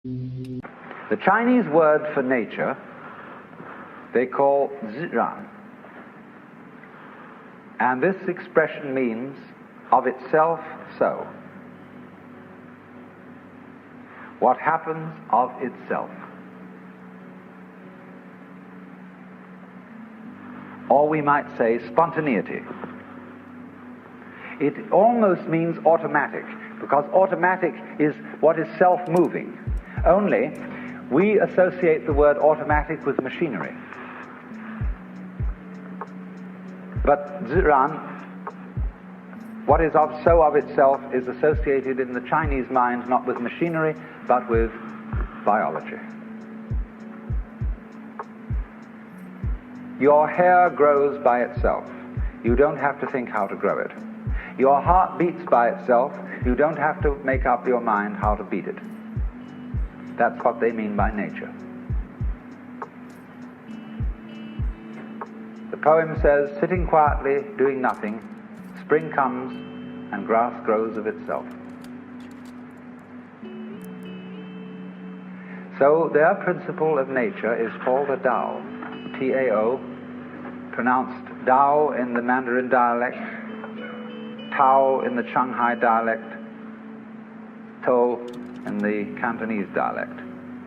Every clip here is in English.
The Chinese word for nature they call zhiran. And this expression means of itself so. What happens of itself. Or we might say spontaneity. It almost means automatic, because automatic is what is self-moving. Only we associate the word automatic with machinery. But ziran, what is so of itself, is associated in the Chinese mind not with machinery, but with biology. Your hair grows by itself. You don't have to think how to grow it. Your heart beats by itself. You don't have to make up your mind how to beat it. That's what they mean by nature. The poem says, sitting quietly, doing nothing, spring comes and grass grows of itself. So their principle of nature is called a Tao, T-A-O, pronounced Dao in the Mandarin dialect, Tao in the Shanghai dialect, To in the Cantonese dialect.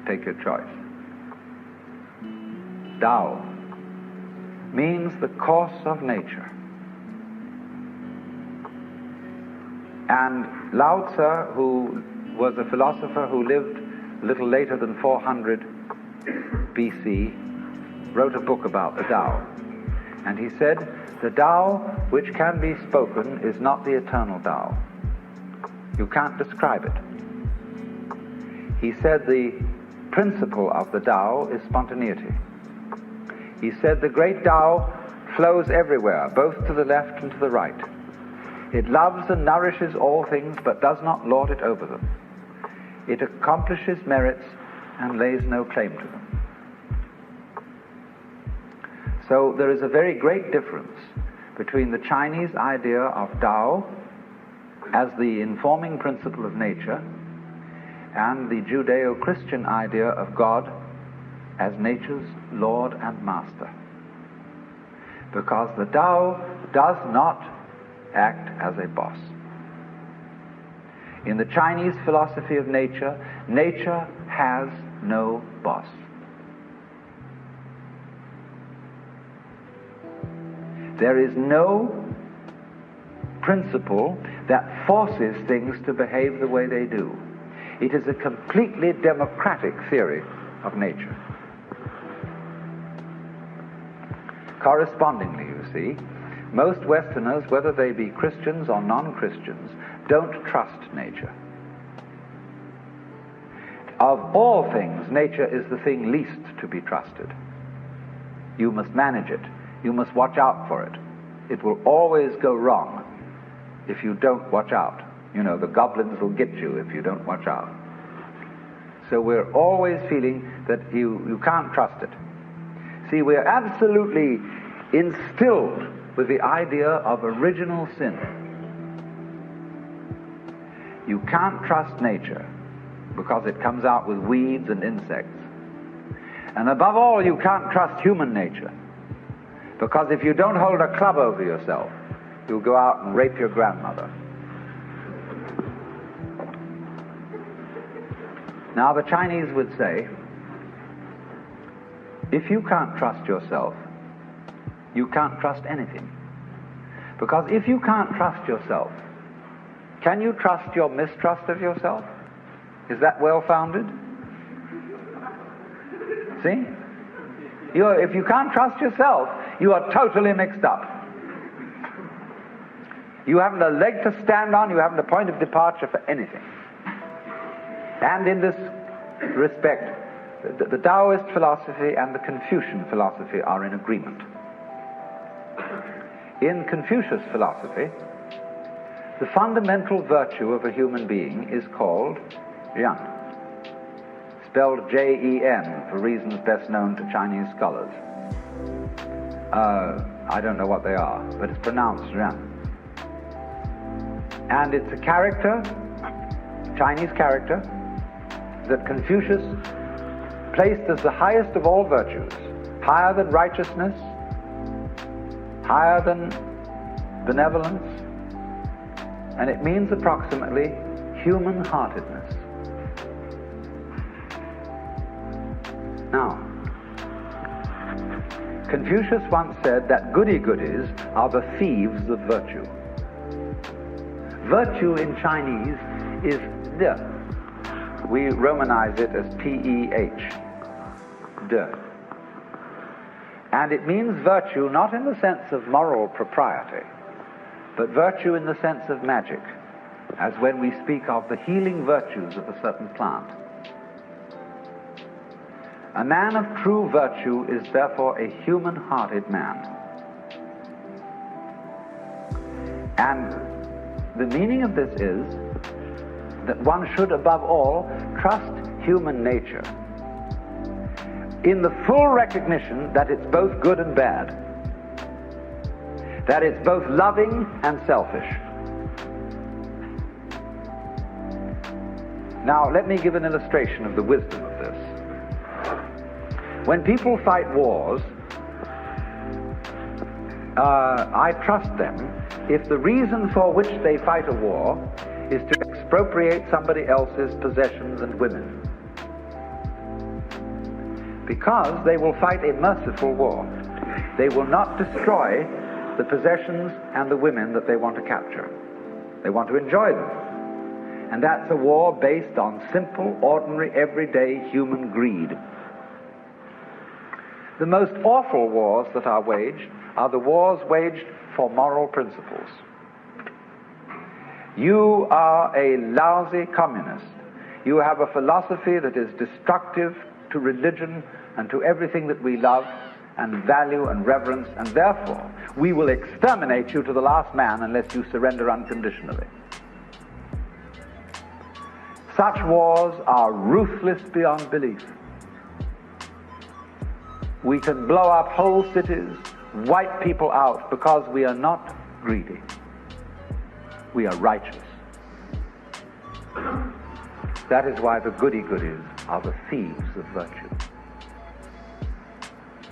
Take your choice. Tao means the course of nature. And Lao Tzu, who was a philosopher who lived a little later than 400 BC, wrote a book about the Tao. And he said, the Tao which can be spoken is not the eternal Tao. You can't describe it. He said the principle of the Tao is spontaneity. He said the great Tao flows everywhere, both to the left and to the right. It loves and nourishes all things, but does not lord it over them. It accomplishes merits and lays no claim to them. So there is a very great difference between the Chinese idea of Tao as the informing principle of nature and the Judeo-Christian idea of God as nature's Lord and Master. Because the Tao does not act as a boss. In the Chinese philosophy of nature, nature has no boss. There is no principle that forces things to behave the way they do. It is a completely democratic theory of nature. Correspondingly, you see, most Westerners, whether they be Christians or non-Christians, don't trust nature. Of all things, nature is the thing least to be trusted. You must manage it. You must watch out for it. It will always go wrong if you don't watch out. You know, the goblins will get you if you don't watch out. So we're always feeling that you can't trust it. See, we're absolutely instilled with the idea of original sin. You can't trust nature because it comes out with weeds and insects. And above all, you can't trust human nature. Because if you don't hold a club over yourself, you'll go out and rape your grandmother. Now the Chinese would say, if you can't trust yourself, you can't trust anything. Because if you can't trust yourself, can you trust your mistrust of yourself? Is that well-founded? See? If you can't trust yourself, you are totally mixed up. You haven't a leg to stand on, you haven't a point of departure for anything. And in this respect, the Taoist philosophy and the Confucian philosophy are in agreement. In Confucius philosophy, the fundamental virtue of a human being is called Yan, spelled J-E-N, for reasons best known to Chinese scholars. I don't know what they are, but it's pronounced Yan. And it's a character, Chinese character, that Confucius placed as the highest of all virtues, higher than righteousness, higher than benevolence, and it means approximately human-heartedness. Now, Confucius once said that goody-goodies are the thieves of virtue. Virtue in Chinese is de. We Romanize it as P-E-H, de. And it means virtue not in the sense of moral propriety, but virtue in the sense of magic, as when we speak of the healing virtues of a certain plant. A man of true virtue is therefore a human-hearted man. And the meaning of this is that one should above all trust human nature in the full recognition that it's both good and bad, that it's both loving and selfish. Now, let me give an illustration of the wisdom of this. When people fight wars, I trust them if the reason for which they fight a war is to expropriate somebody else's possessions and women. Because they will fight a merciful war. They will not destroy the possessions and the women that they want to capture. They want to enjoy them. And that's a war based on simple, ordinary, everyday human greed. The most awful wars that are waged are the wars waged for moral principles. You are a lousy communist. You have a philosophy that is destructive to religion and to everything that we love and value and reverence, and therefore we will exterminate you to the last man unless you surrender unconditionally. Such wars are ruthless beyond belief. We can blow up whole cities, wipe people out, because we are not greedy. We are righteous. That is why the goody-goodies are the thieves of virtue.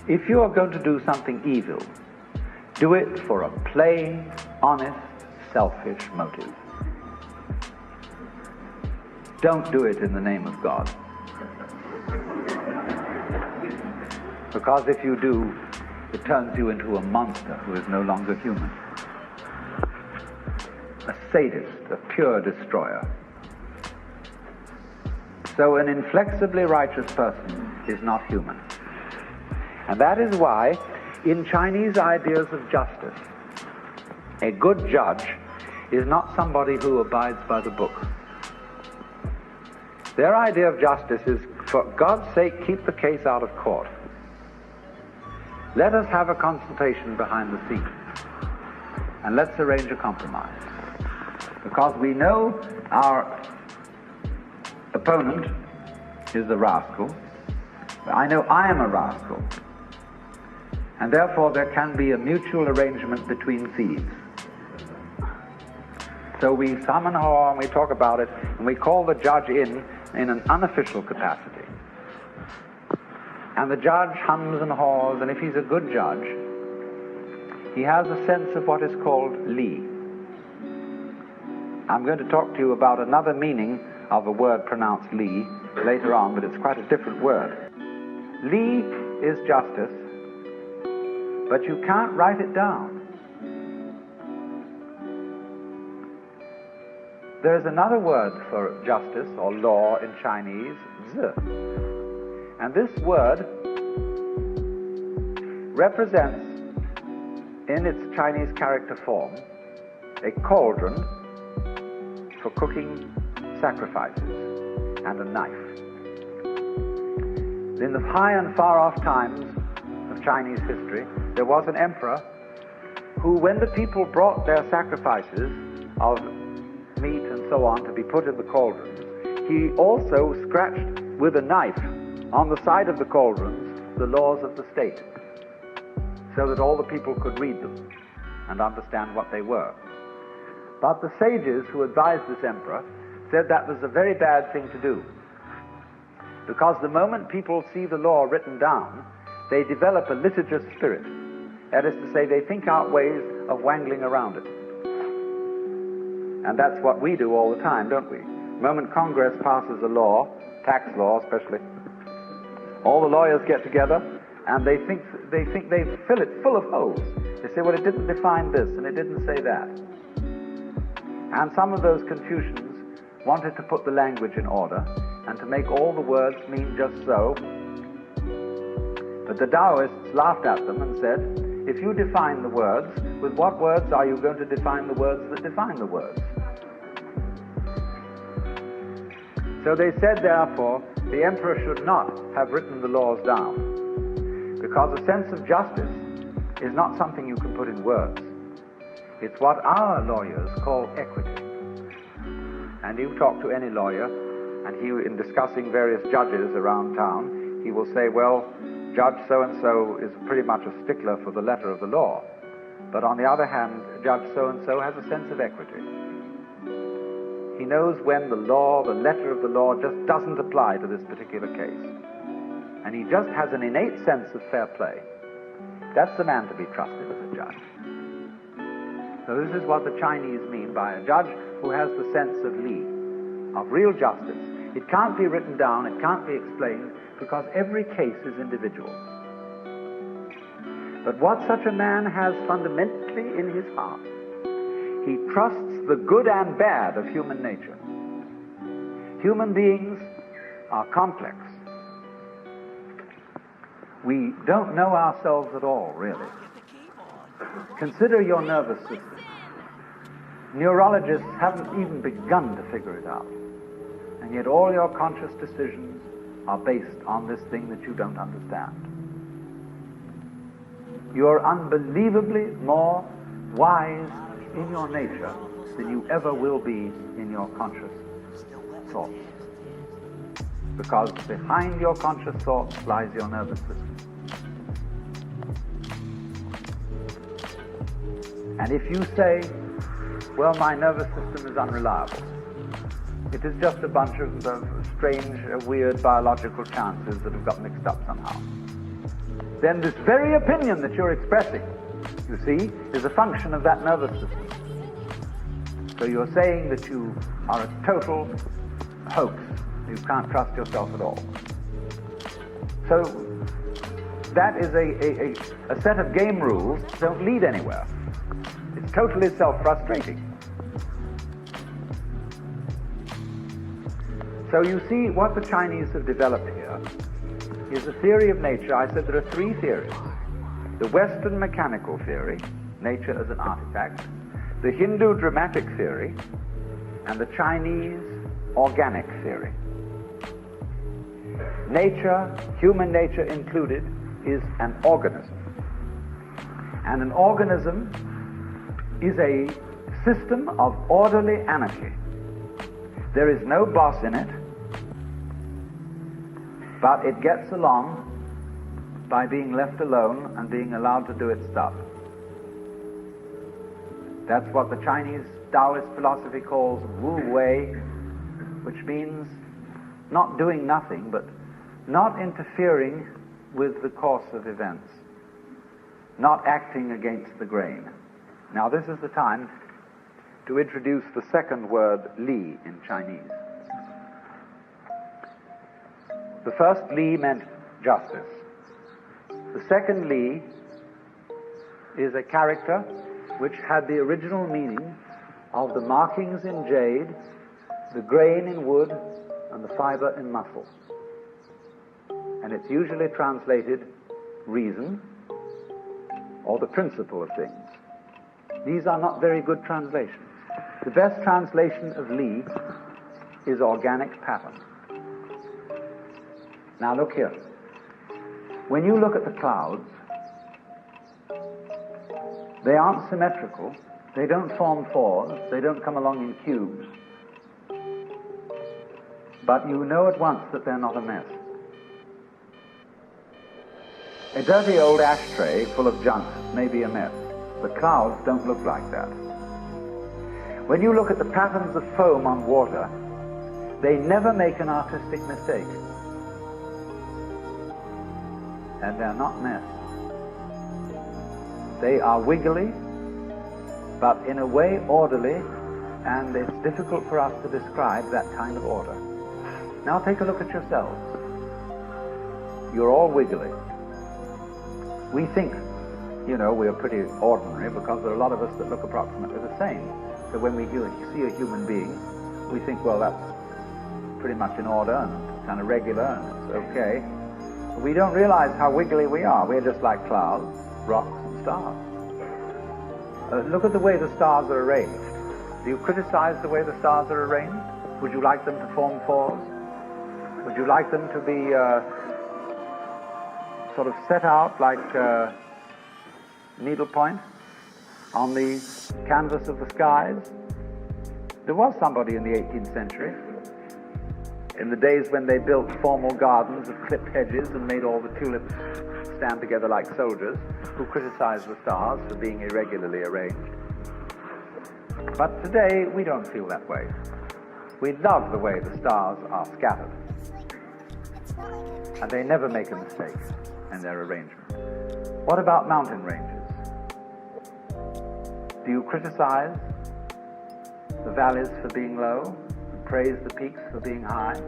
If you are going to do something evil, do it for a plain, honest, selfish motive. Don't do it in the name of God. Because if you do, it turns you into a monster who is no longer human. A sadist, a pure destroyer. So an inflexibly righteous person is not human. And that is why, in Chinese ideas of justice, a good judge is not somebody who abides by the book. Their idea of justice is, for God's sake, keep the case out of court. Let us have a consultation behind the scenes, and let's arrange a compromise. Because we know our opponent is a rascal. I know I am a rascal. And therefore there can be a mutual arrangement between thieves. So we summon her and we talk about it, and we call the judge in an unofficial capacity. And the judge hums and haws, and if he's a good judge, he has a sense of what is called li. I'm going to talk to you about another meaning of a word pronounced li later on, but it's quite a different word. Li is justice, but you can't write it down. There's another word for justice or law in Chinese, zi. And this word represents, in its Chinese character form, a cauldron for cooking sacrifices and a knife. In the high and far-off times of Chinese history, there was an emperor who, when the people brought their sacrifices of meat and so on to be put in the cauldrons, he also scratched with a knife on the side of the cauldrons the laws of the state, so that all the people could read them and understand what they were. But the sages who advised this emperor said that was a very bad thing to do, Because the moment people see the law written down, they develop a litigious spirit. That is to say, they think out ways of wangling around it. And that's what we do all the time, don't we? The moment Congress passes a law, tax law especially, all the lawyers get together and they think they fill it full of holes. They say, well, it didn't define this and it didn't say that. And some of those Confucians wanted to put the language in order and to make all the words mean just so. But the Taoists laughed at them and said, if you define the words, with what words are you going to define the words that define the words? So they said, therefore, the emperor should not have written the laws down, because a sense of justice is not something you can put in words. It's what our lawyers call equity. And you talk to any lawyer, and he, in discussing various judges around town, he will say, well, Judge so-and-so is pretty much a stickler for the letter of the law. But on the other hand, Judge so-and-so has a sense of equity. He knows when the law, the letter of the law, just doesn't apply to this particular case. And he just has an innate sense of fair play. That's the man to be trusted as a judge. So this is what the Chinese mean by a judge who has the sense of li, of real justice. It can't be written down, it can't be explained, because every case is individual. But what such a man has fundamentally in his heart, he trusts the good and bad of human nature. Human beings are complex. We don't know ourselves at all, really. Consider your nervous system. Neurologists haven't even begun to figure it out. And yet all your conscious decisions are based on this thing that you don't understand. You're unbelievably more wise in your nature than you ever will be in your conscious thoughts. Because behind your conscious thoughts lies your nervous system. And if you say, well, my nervous system is unreliable, it is just a bunch of strange, weird biological chances that have got mixed up somehow, then this very opinion that you're expressing, you see, is a function of that nervous system. So you're saying that you are a total hoax. You can't trust yourself at all. So that is a set of game rules that don't lead anywhere. It's totally self-frustrating. So you see, what the Chinese have developed here is a theory of nature. I said there are three theories. The Western mechanical theory, nature as an artifact, the Hindu dramatic theory, and the Chinese organic theory. Nature, human nature included, is an organism. And an organism is a system of orderly anarchy. There is no boss in it, but it gets along by being left alone and being allowed to do its stuff. That's what the Chinese Taoist philosophy calls Wu Wei, which means not doing nothing, but not interfering with the course of events, not acting against the grain. Now this is the time to introduce the second word, li, in Chinese. The first li meant justice. The second li is a character which had the original meaning of the markings in jade, the grain in wood, and the fiber in muscle. And it's usually translated reason or the principle of things. These are not very good translations. The best translation of li is organic pattern. Now look here. When you look at the clouds, they aren't symmetrical, they don't form fours, they don't come along in cubes. But you know at once that they're not a mess. A dirty old ashtray full of junk may be a mess. The clouds don't look like that. When you look at the patterns of foam on water, they never make an artistic mistake. and they're not mess. They are wiggly, but in a way orderly, and it's difficult for us to describe that kind of order. Now take a look at yourselves. You're all wiggly. We think, we're pretty ordinary because there are a lot of us that look approximately the same. So when we see a human being, we think, well, that's pretty much in order and kind of regular and it's okay. But we don't realize how wiggly we are. We're just like clouds, rocks, and stars. Look at the way the stars are arranged. Do you criticize the way the stars are arranged? Would you like them to form fours? Would you like them to be sort of set out like needlepoint on the canvas of the skies? There was somebody in the 18th century, in the days when they built formal gardens of clipped hedges and made all the tulips stand together like soldiers, who criticized the stars for being irregularly arranged. But today, we don't feel that way. We love the way the stars are scattered. And they never make a mistake in their arrangement. What about mountain ranges? Do you criticize the valleys for being low, and praise the peaks for being high?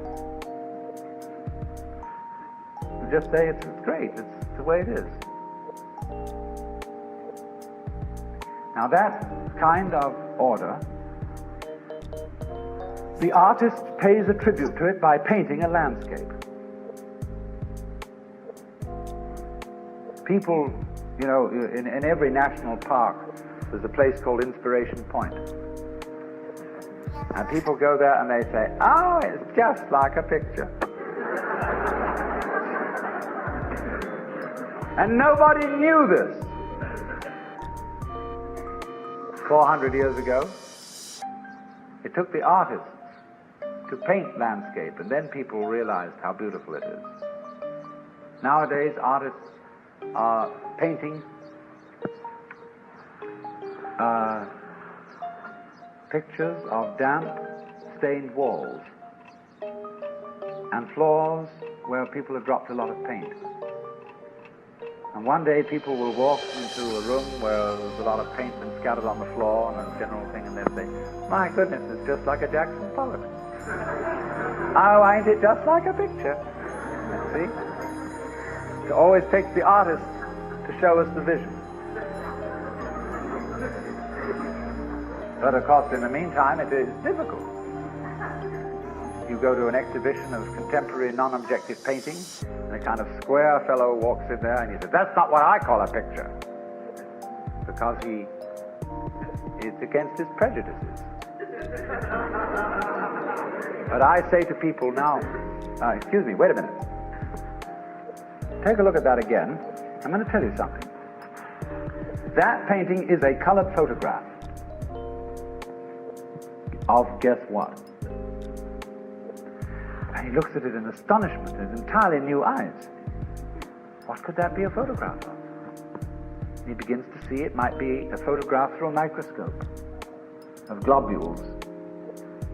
You just say it's great, it's the way it is. Now that kind of order, the artist pays a tribute to it by painting a landscape. People, in every national park, there's a place called Inspiration Point. And people go there and they say, oh, it's just like a picture. And nobody knew this 400 years ago. It took the artists to paint landscape, and then people realized how beautiful it is. Nowadays, artists are painting pictures of damp, stained walls and floors where people have dropped a lot of paint. And one day people will walk into a room where there's a lot of paint been scattered on the floor and a general thing, and they'll say, my goodness, it's just like a Jackson Pollock. Oh, ain't it just like a picture? See? It always takes the artist to show us the vision. But of course, in the meantime, it is difficult. You go to an exhibition of contemporary non-objective painting, and a kind of square fellow walks in there, and he says, that's not what I call a picture. Because it's against his prejudices. But I say to people now, excuse me, wait a minute. Take a look at that again. I'm going to tell you something. That painting is a colored photograph of guess what? And he looks at it in astonishment and entirely new eyes. What could that be a photograph of? He begins to see it might be a photograph through a microscope of globules,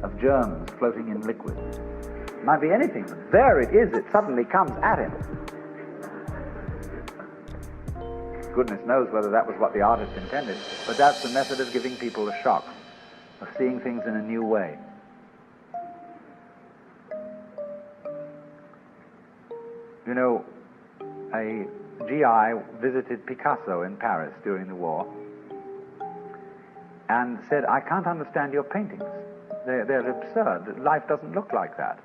of germs floating in liquid. It might be anything, but there it is. It suddenly comes at him. Goodness knows whether that was what the artist intended, but that's the method of giving people a shock, of seeing things in a new way. You know, a GI visited Picasso in Paris during the war and said, I can't understand your paintings. They're absurd. Life doesn't look like that.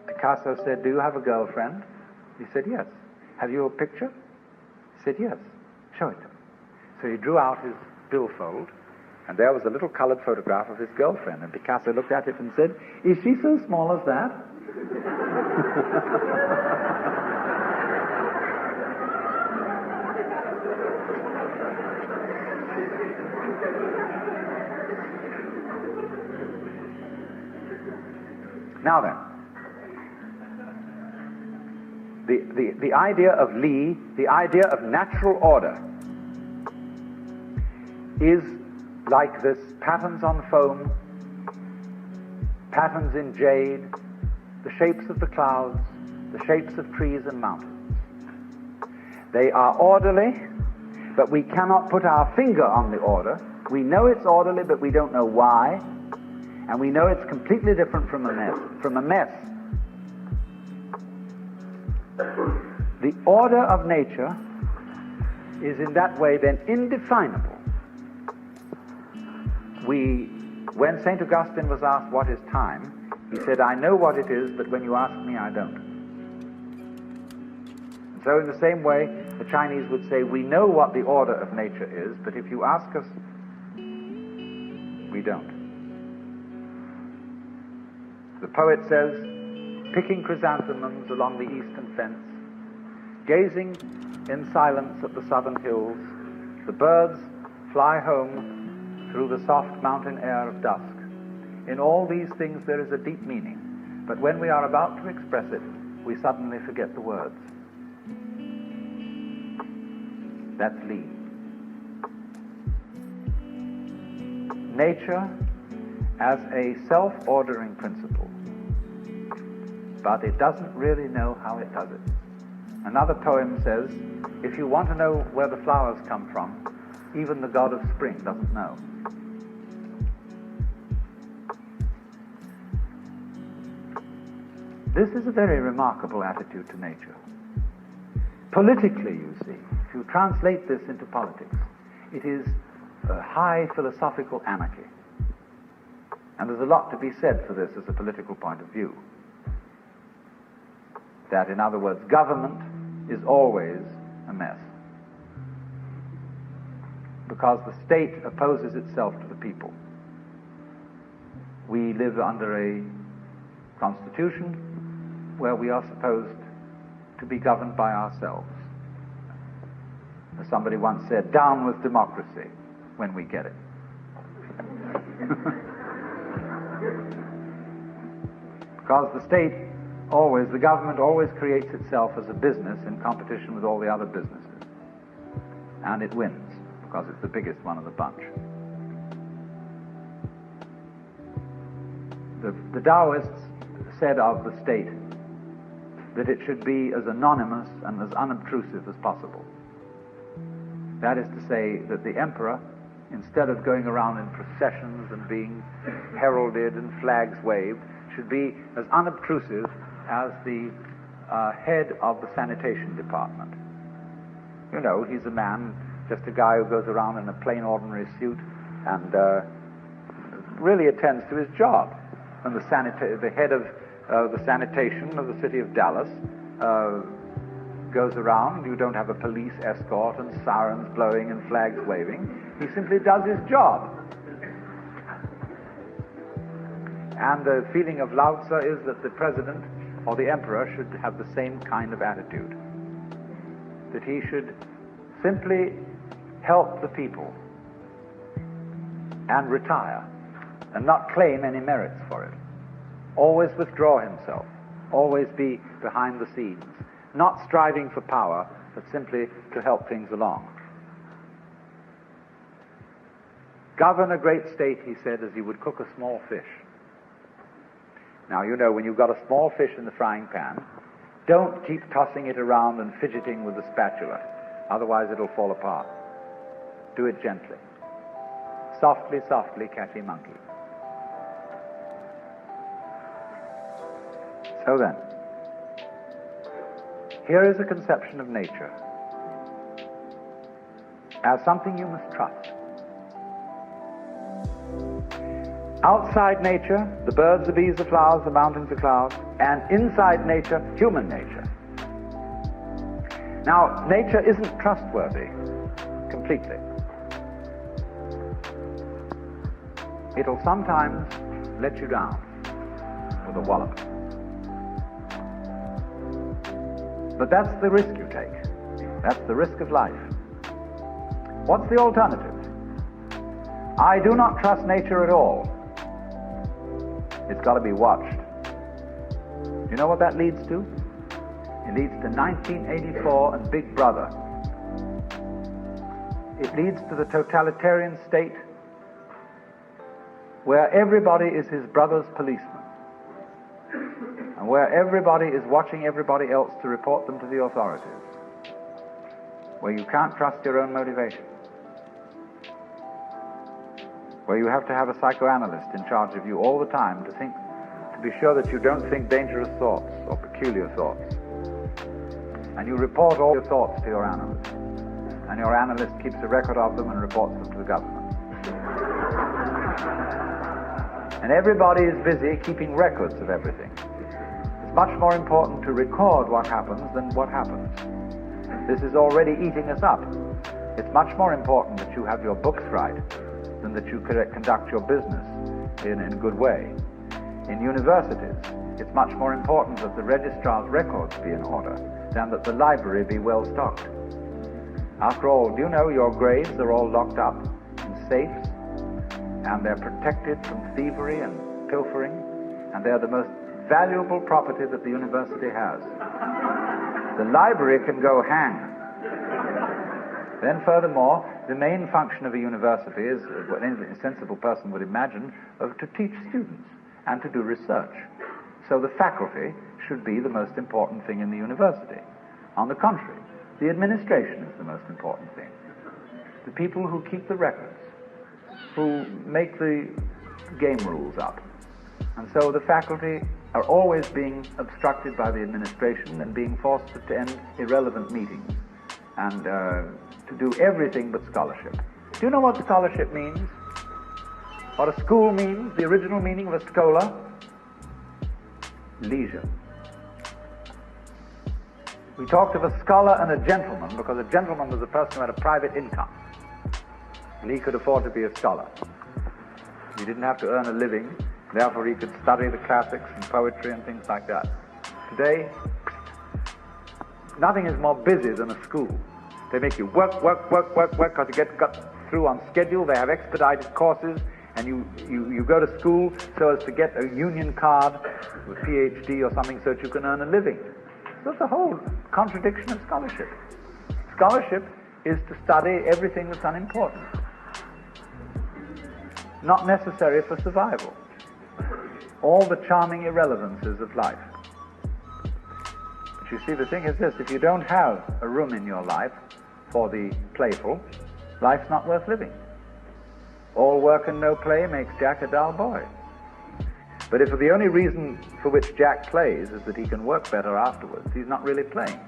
Picasso said, do you have a girlfriend? He said, yes. Have you a picture? He said, yes. Show it to me. So he drew out his billfold, and there was a little colored photograph of his girlfriend. And Picasso looked at it and said, is she so small as that? Now then, the idea of Li, the idea of natural order, is like this: patterns on foam, patterns in jade, the shapes of the clouds, the shapes of trees and mountains. They are orderly, but we cannot put our finger on the order. We know it's orderly, but we don't know why. And we know it's completely different from a mess. The order of nature is in that way then indefinable. When St. Augustine was asked what is time, he said, I know what it is, but when you ask me, I don't. And so in the same way, the Chinese would say, we know what the order of nature is, but if you ask us, we don't. The poet says, picking chrysanthemums along the eastern fence, gazing in silence at the southern hills, the birds fly home through the soft mountain air of dusk. In all these things there is a deep meaning, but when we are about to express it, we suddenly forget the words. That's Li. Nature as a self-ordering principle, but it doesn't really know how it does it. Another poem says, if you want to know where the flowers come from, even the god of spring doesn't know. This is a very remarkable attitude to nature. Politically, you see, if you translate this into politics, it is a high philosophical anarchy. And there's a lot to be said for this as a political point of view. That, in other words, government is always a mess. Because the state opposes itself to the people. We live under a constitution where we are supposed to be governed by ourselves. As somebody once said, down with democracy when we get it. Because the government always creates itself as a business in competition with all the other businesses. And it wins, because it's the biggest one of the bunch. The Taoists said of the state that it should be as anonymous and as unobtrusive as possible. That is to say that the emperor, instead of going around in processions and being heralded and flags waved, should be as unobtrusive as the head of the sanitation department. You know, he's a man, just a guy who goes around in a plain ordinary suit and really attends to his job. And the head of the sanitation of the city of Dallas goes around. You don't have a police escort and sirens blowing and flags waving. He simply does his job. And the feeling of Lao Tzu is that the president or the emperor should have the same kind of attitude. That he should simply help the people and retire and not claim any merits for it. Always withdraw himself. Always be behind the scenes. Not striving for power, but simply to help things along. Govern a great state, he said, as you would cook a small fish. Now, you know, when you've got a small fish in the frying pan, don't keep tossing it around and fidgeting with the spatula. Otherwise it'll fall apart. Do it gently. Softly, softly, catchy monkey. So then, here is a conception of nature as something you must trust. Outside nature, the birds, the bees, the flowers, the mountains, the clouds, and inside nature, human nature. Now, nature isn't trustworthy completely. It'll sometimes let you down with a wallop. But that's the risk you take. That's the risk of life. What's the alternative? I do not trust nature at all. It's got to be watched. Do you know what that leads to? It leads to 1984 and Big Brother. It leads to the totalitarian state where everybody is his brother's policeman, and where everybody is watching everybody else to report them to the authorities. where you can't trust your own motivation, where you have to have a psychoanalyst in charge of you all the time to be sure that you don't think dangerous thoughts or peculiar thoughts. And you report all your thoughts to your analyst. And your analyst keeps a record of them and reports them to the government. And everybody is busy keeping records of everything. It's much more important to record what happens than what happens. This is already eating us up. It's much more important that you have your books right than that you conduct your business in a good way. In universities, it's much more important that the registrar's records be in order than that the library be well stocked. After all, do you know your grades are all locked up in safes, and they're protected from thievery and pilfering, and they're the most valuable property that the university has. The library can go hang. Then furthermore, the main function of a university is, what any sensible person would imagine, to teach students and to do research. So the faculty should be the most important thing in the university. On the contrary, the administration is the most important thing. The people who keep the records, who make the game rules up. And so the faculty are always being obstructed by the administration and being forced to attend irrelevant meetings and to do everything but scholarship. Do you know what scholarship means? What a school means? The original meaning of a schola? Leisure. We talked of a scholar and a gentleman because a gentleman was a person who had a private income, and he could afford to be a scholar. He didn't have to earn a living, therefore he could study the classics and poetry and things like that. Today, nothing is more busy than a school. They make you work, because you get got through on schedule. They have expedited courses, and you go to school so as to get a union card, a PhD or something, so that you can earn a living. So it's a whole contradiction of scholarship. Scholarship is to study everything that's unimportant, not necessary for survival. All the charming irrelevances of life. But you see, the thing is this: if you don't have a room in your life for the playful, life's not worth living. All work and no play makes Jack a dull boy. But if the only reason for which Jack plays is that he can work better afterwards, he's not really playing.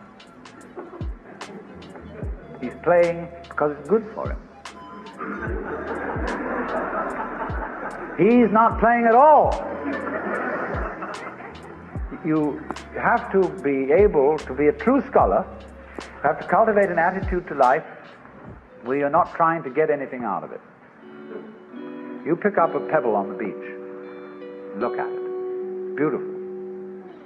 He's playing because it's good for him. He's not playing at all. You have to be able to be a true scholar. You have to cultivate an attitude to life where you're not trying to get anything out of it. You pick up a pebble on the beach. Look at it. Beautiful.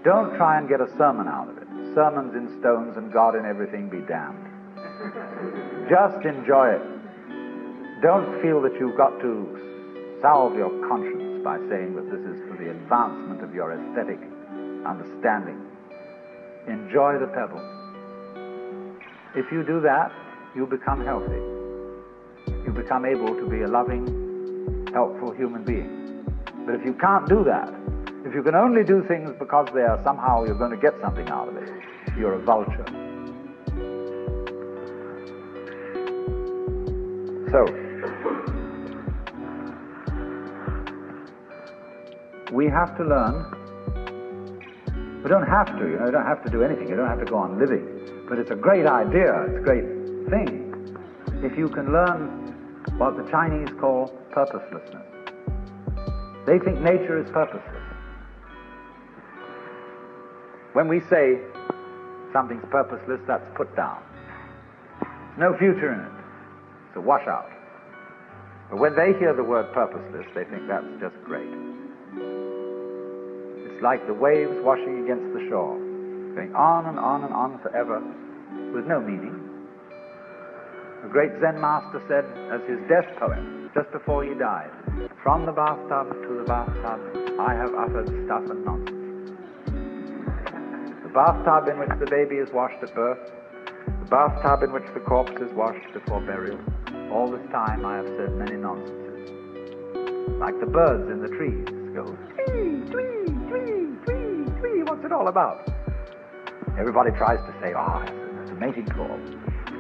Don't try and get a sermon out of it. Sermons in stones and God in everything be damned. Just enjoy it. Don't feel that you've got to salve your conscience by saying that this is for the advancement of your aesthetic understanding. Enjoy the pebble. If you do that, you become healthy. You become able to be a loving, helpful human being. But if you can't do that, if you can only do things because they are somehow you're going to get something out of it, you're a vulture. So, we have to learn. We don't have to, you don't have to do anything. You don't have to go on living. But it's a great idea. It's a great thing if you can learn what the Chinese call purposelessness. They think nature is purposeless. When we say something's purposeless, that's put down. There's no future in it. It's a washout. But when they hear the word purposeless, they think that's just great. It's like the waves washing against the shore, going on and on and on forever with no meaning. The great Zen master said as his death poem, just before he died, "From the bathtub to the bathtub, I have uttered stuff and nonsense." The bathtub in which the baby is washed at birth, the bathtub in which the corpse is washed before burial, all this time I have said many nonsenses. Like the birds in the trees go, "Twee, twee, twee, twee, twee." What's it all about? Everybody tries to say, it's a mating call.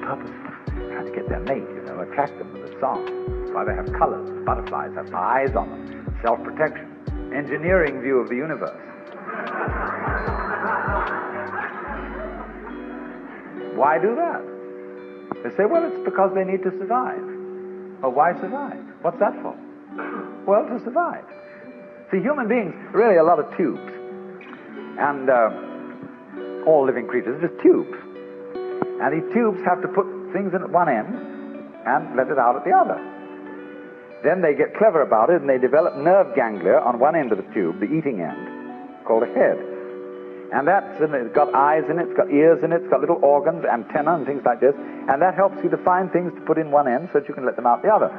purposeful, trying to get their mate, attract them with a song. That's why they have colors. Butterflies have eyes on them. Self-protection. Engineering view of the universe. Why do that? They say, well, it's because they need to survive. Well, why survive? What's that for? Well, to survive. See, human beings are really a lot of tubes. And all living creatures are just tubes. And these tubes have to put things in at one end and let it out at the other. Then they get clever about it and they develop nerve ganglia on one end of the tube, the eating end, called a head. And it's got eyes in it, it's got ears in it, it's got little organs, antenna and things like this, and that helps you to find things to put in one end so that you can let them out the other.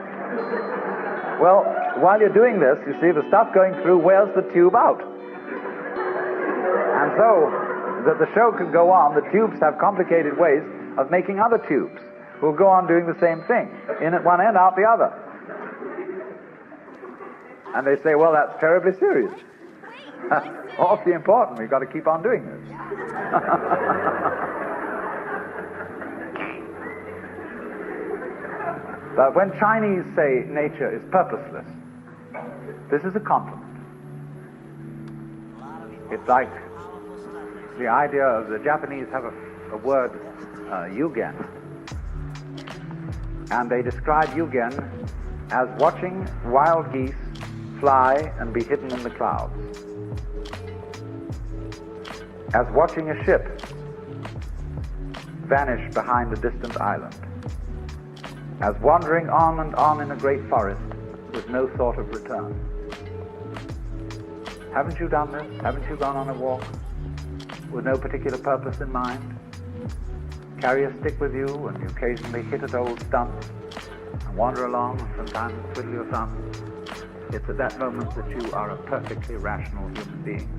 Well, while you're doing this, you see, the stuff going through wears the tube out. And so, that the show can go on, the tubes have complicated ways of making other tubes who will go on doing the same thing. In at one end, out the other. And they say, well, that's terribly serious. Awfully important. We've got to keep on doing this. But when Chinese say nature is purposeless, this is a compliment. It's like the idea of the Japanese have a word, yugen, and they describe yugen as watching wild geese fly and be hidden in the clouds, as watching a ship vanish behind a distant island, as wandering on and on in a great forest with no thought of return. Haven't you done this? Haven't you gone on a walk with no particular purpose in mind? Carry a stick with you and you occasionally hit at old stumps and wander along and sometimes twiddle your thumbs. It's at that moment that you are a perfectly rational human being.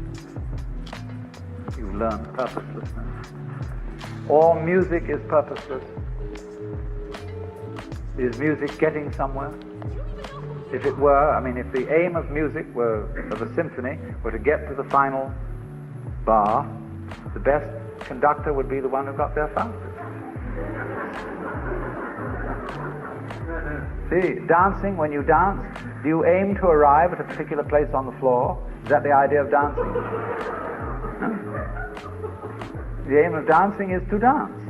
You've learned purposelessness. All music is purposeless. Is music getting somewhere? If it were, if the aim of music of a symphony were to get to the final bar, the best conductor would be the one who got there fastest. See, dancing, when you dance, do you aim to arrive at a particular place on the floor? Is that the idea of dancing? No? The aim of dancing is to dance,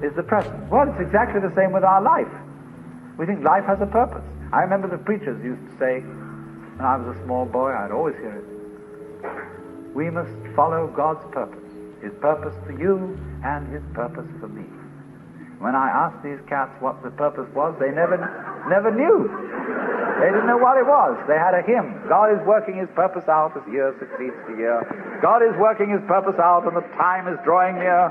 is the present. Well, it's exactly the same with our life. We think life has a purpose. I remember the preachers used to say, when I was a small boy, I'd always hear it, we must follow God's purpose, His purpose for you and His purpose for me. When I asked these cats what the purpose was, they never knew. They didn't know what it was. They had a hymn. God is working His purpose out as year succeeds to year. God is working His purpose out and the time is drawing near.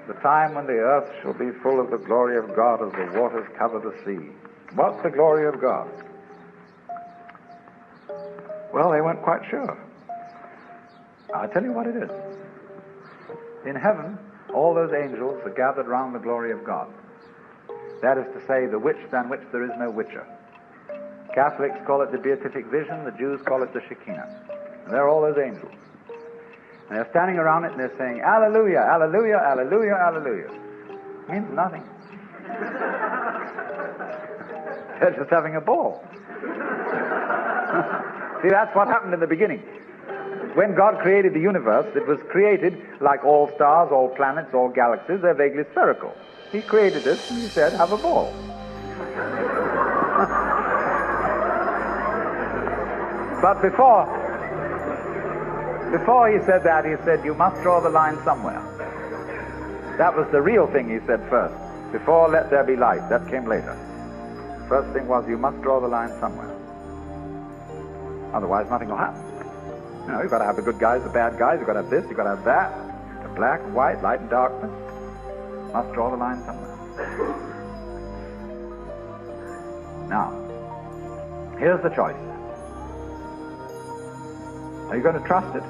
The time when the earth shall be full of the glory of God as the waters cover the sea. What's the glory of God? Well, they weren't quite sure. I'll tell you what it is. In heaven, all those angels are gathered round the glory of God. That is to say, the which than which there is no witcher. Catholics call it the beatific vision, the Jews call it the Shekinah. And there are all those angels. And they're standing around it and they're saying, Alleluia, Alleluia, Alleluia, Alleluia. It means nothing. They're just having a ball. See, that's what happened in the beginning. When God created the universe, it was created like all stars, all planets, all galaxies. They're vaguely spherical. He created this and He said, have a ball. But before He said that, He said, you must draw the line somewhere. That was the real thing He said first. Before let there be light. That came later. First thing was, you must draw the line somewhere. Otherwise nothing will happen. You've got to have the good guys, the bad guys, you've got to have this, you've got to have that. The black, white, light and darkness. Must draw the line somewhere. Now, here's the choice. Are you going to trust it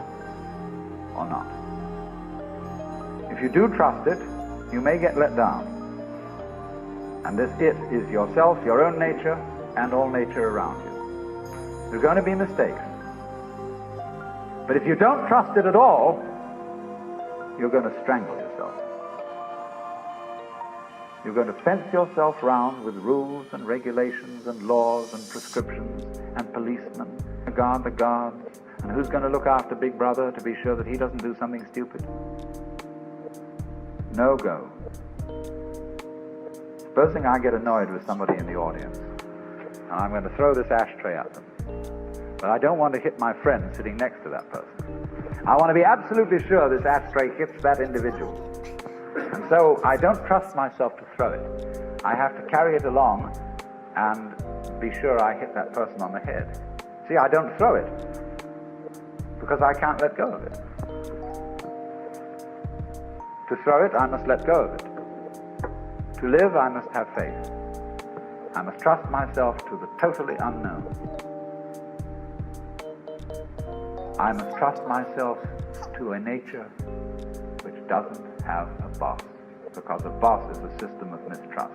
or not? If you do trust it, you may get let down. And this it is yourself, your own nature, and all nature around you. There's going to be mistakes. But if you don't trust it at all, you're going to strangle yourself. You're going to fence yourself round with rules and regulations and laws and prescriptions and policemen, the guards, and who's going to look after Big Brother to be sure that he doesn't do something stupid? No go. Supposing I get annoyed with somebody in the audience, and I'm going to throw this ashtray at them, but I don't want to hit my friend sitting next to that person. I want to be absolutely sure this ashtray hits that individual. And so I don't trust myself to throw it. I have to carry it along and be sure I hit that person on the head. See, I don't throw it because I can't let go of it. To throw it, I must let go of it. To live, I must have faith. I must trust myself to the totally unknown. I must trust myself to a nature which doesn't have a boss, because a boss is a system of mistrust.